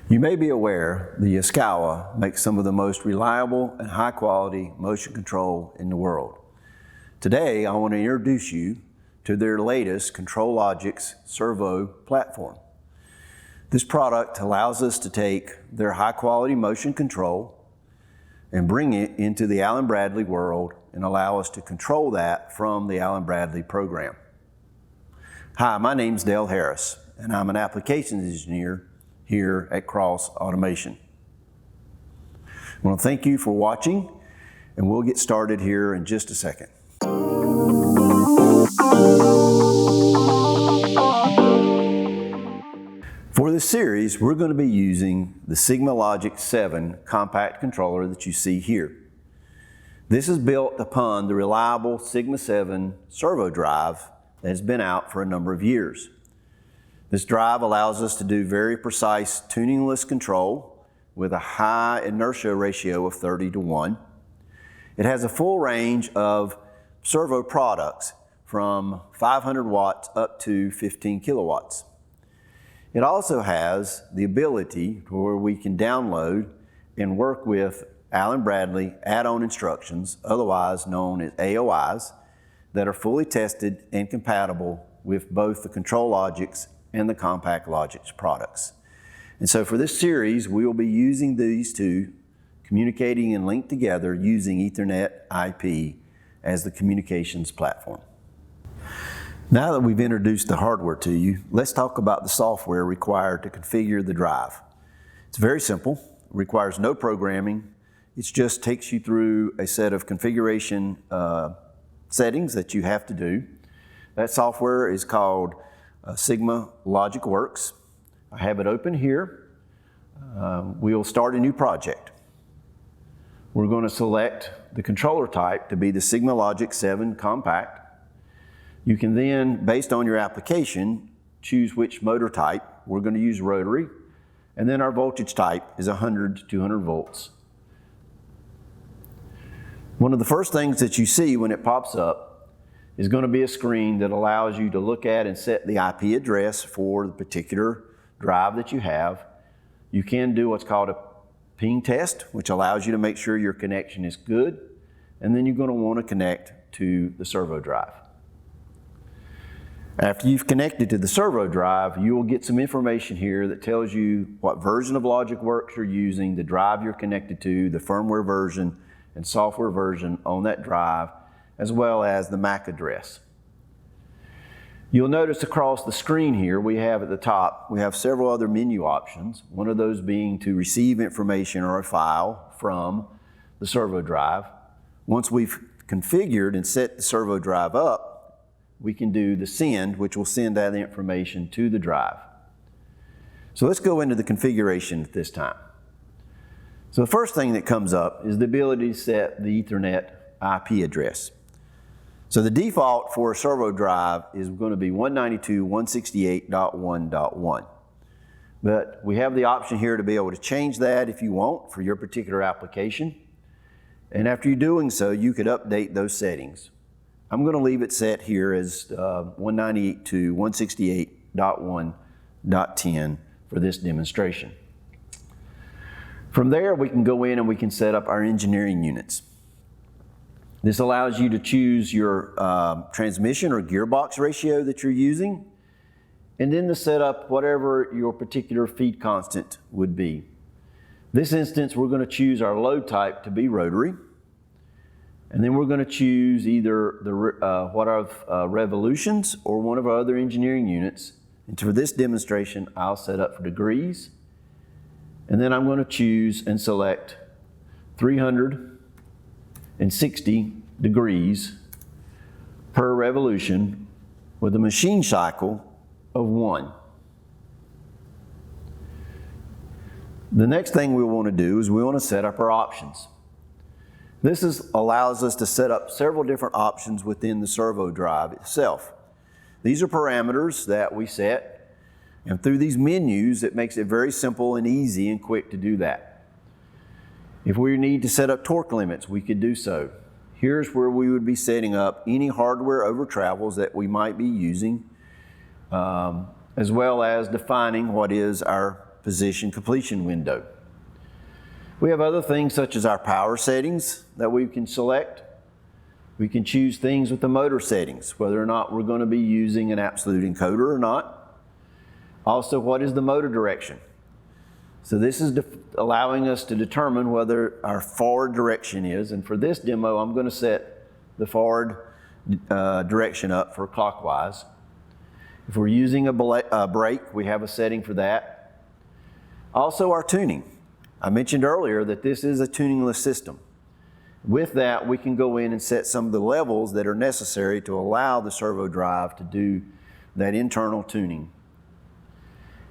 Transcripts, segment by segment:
You may be aware the Yaskawa makes some of the most reliable and high quality motion control in the world. Today I want to introduce you to their latest ControlLogix servo platform. This product allows us to take their high quality motion control and bring it into the Allen Bradley world and allow us to control that from the Allen Bradley program. Hi, my name's Dale Harris and I'm an applications engineer here at Cross Automation. I want to thank you for watching, and we'll get started here in just a second. For this series, we're going to be using the SigmaLogic7 compact controller that you see here. This is built upon the reliable Sigma 7 servo drive that has been out for a number of years. This drive allows us to do very precise tuningless control with a high inertia ratio of 30:1. It has a full range of servo products from 500 watts up to 15 kilowatts. It also has the ability where we can download and work with Allen Bradley add-on instructions, otherwise known as AOIs, that are fully tested and compatible with both the ControlLogix and the Compact Logix products. And so for this series, we will be using these two, communicating and linked together using Ethernet IP as the communications platform. Now that we've introduced the hardware to you, let's talk about the software required to configure the drive. It's very simple, it requires no programming. It just takes you through a set of configuration settings that you have to do. That software is called SigmaLogic7. I have it open here. We'll start a new project. We're going to select the controller type to be the SigmaLogic7 Compact. You can then, based on your application, choose which motor type. We're going to use rotary, and then our voltage type is 100 to 200 volts. One of the first things that you see when it pops up is going to be a screen that allows you to look at and set the IP address for the particular drive that you have. You can do what's called a ping test, which allows you to make sure your connection is good, and then you're going to want to connect to the servo drive. After you've connected to the servo drive, you will get some information here that tells you what version of LogicWorks you're using, the drive you're connected to, the firmware version and software version on that drive, as well as the MAC address. You'll notice across the screen here, we have at the top, we have several other menu options, one of those being to receive information or a file from the servo drive. Once we've configured and set the servo drive up, we can do the send, which will send that information to the drive. So let's go into the configuration at this time. So the first thing that comes up is the ability to set the Ethernet IP address. So the default for a servo drive is going to be 192.168.1.1. But we have the option here to be able to change that if you want for your particular application. And after you're doing so, you could update those settings. I'm going to leave it set here as 192.168.1.10 for this demonstration. From there, we can go in and we can set up our engineering units. This allows you to choose your transmission or gearbox ratio that you're using, and then to set up whatever your particular feed constant would be. This instance, we're going to choose our load type to be rotary, and then we're going to choose either what are revolutions or one of our other engineering units. And for this demonstration, I'll set up for degrees, and then I'm going to choose and select 360 degrees per revolution with a machine cycle of 1. The next thing we want to do is we want to set up our options. This allows us to set up several different options within the servo drive itself. These are parameters that we set, and through these menus it makes it very simple and easy and quick to do that. If we need to set up torque limits, we could do so. Here's where we would be setting up any hardware over travels that we might be using, as well as defining what is our position completion window. We have other things such as our power settings that we can select. We can choose things with the motor settings, whether or not we're going to be using an absolute encoder or not. Also, what is the motor direction? So this is allowing us to determine whether our forward direction is, and for this demo, I'm going to set the forward direction up for clockwise. If we're using a brake, we have a setting for that. Also, our tuning. I mentioned earlier that this is a tuningless system. With that, we can go in and set some of the levels that are necessary to allow the servo drive to do that internal tuning.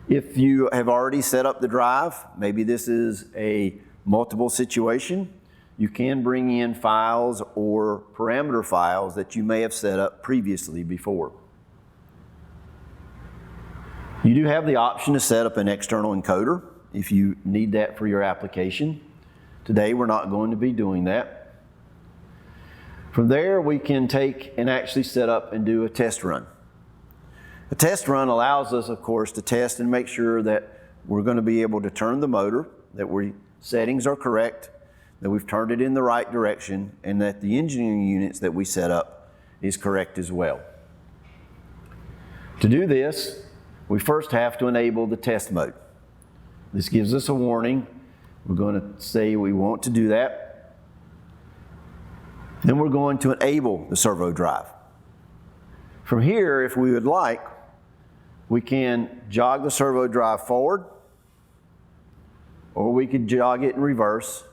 If you have already set up the drive, maybe this is a multiple situation, you can bring in files or parameter files that you may have set up previously before. You do have the option to set up an external encoder if you need that for your application. Today we're not going to be doing that. From there we can take and actually set up and do a test run. A test run allows us, of course, to test and make sure that we're going to be able to turn the motor, that settings are correct, that we've turned it in the right direction, and that the engineering units that we set up is correct as well. To do this, we first have to enable the test mode. This gives us a warning. We're going to say we want to do that. Then we're going to enable the servo drive. From here, if we would like, we can jog the servo drive forward, or we could jog it in reverse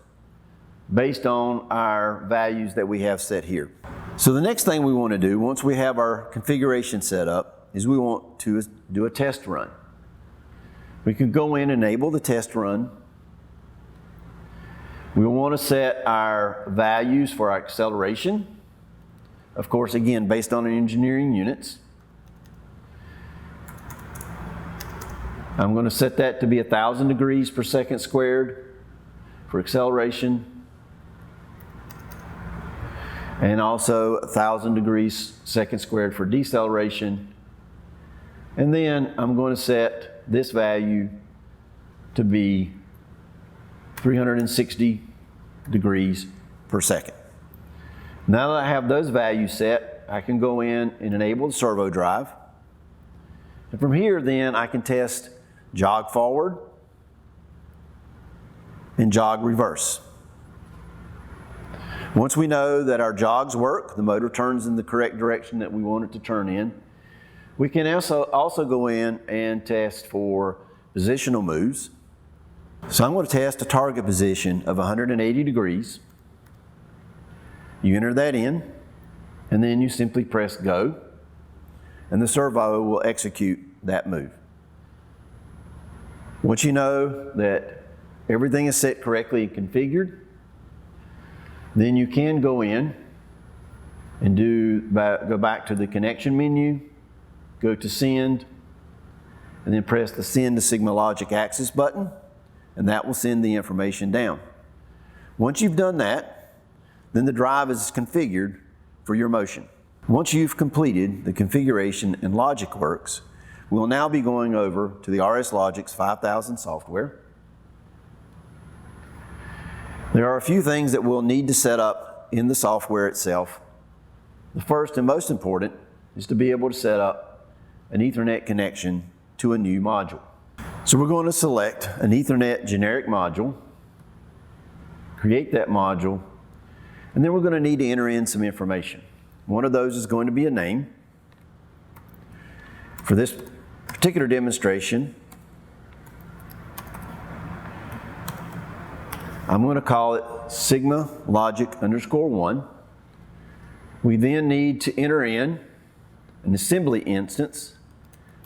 based on our values that we have set here. So the next thing we want to do, once we have our configuration set up, is we want to do a test run. We can go in and enable the test run. We want to set our values for our acceleration. Of course, again, based on our engineering units. I'm going to set that to be 1,000 degrees per second squared for acceleration, and also 1,000 degrees second squared for deceleration. And then I'm going to set this value to be 360 degrees per second. Now that I have those values set, I can go in and enable the servo drive. And from here then I can test jog forward and jog reverse. Once we know that our jogs work, the motor turns in the correct direction that we want it to turn in, we can also go in and test for positional moves. So I'm going to test a target position of 180 degrees. You enter that in, and then you simply press go, and the servo will execute that move. Once you know that everything is set correctly and configured, then you can go in and go back to the connection menu, go to send, and then press the send to SigmaLogic access button, and that will send the information down. Once you've done that, then the drive is configured for your motion. Once you've completed the configuration in LogicWorks, we'll now be going over to the RSLogix 5000 software. There are a few things that we'll need to set up in the software itself. The first and most important is to be able to set up an Ethernet connection to a new module. So we're going to select an Ethernet generic module, create that module, and then we're going to need to enter in some information. One of those is going to be a name. For this particular demonstration, I'm going to call it SigmaLogic_1. We then need to enter in an assembly instance,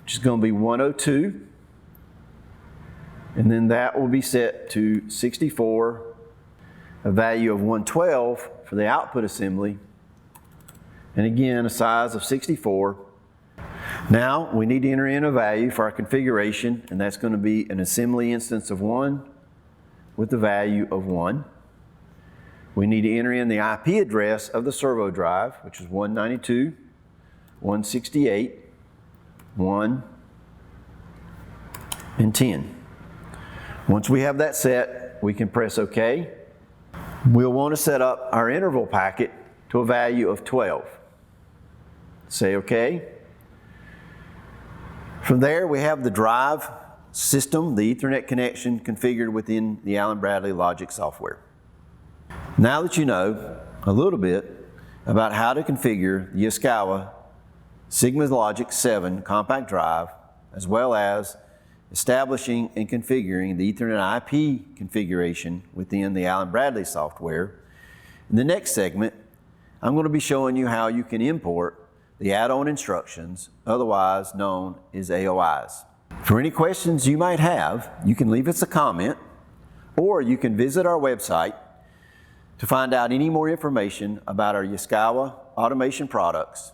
which is going to be 102, and then that will be set to 64, a value of 112 for the output assembly, and again a size of 64. Now we need to enter in a value for our configuration, and that's going to be an assembly instance of 1 with the value of 1. We need to enter in the IP address of the servo drive, which is 192.168.1 and 10. Once we have that set, we can press OK. We'll want to set up our interval packet to a value of 12. Say OK. From there, we have the drive system, the Ethernet connection configured within the Allen Bradley Logic software. Now that you know a little bit about how to configure the Yaskawa SigmaLogic7 compact drive, as well as establishing and configuring the Ethernet IP configuration within the Allen Bradley software, in the next segment, I'm going to be showing you how you can import the add-on instructions, otherwise known as AOIs. For any questions you might have, you can leave us a comment, or you can visit our website to find out any more information about our Yaskawa automation products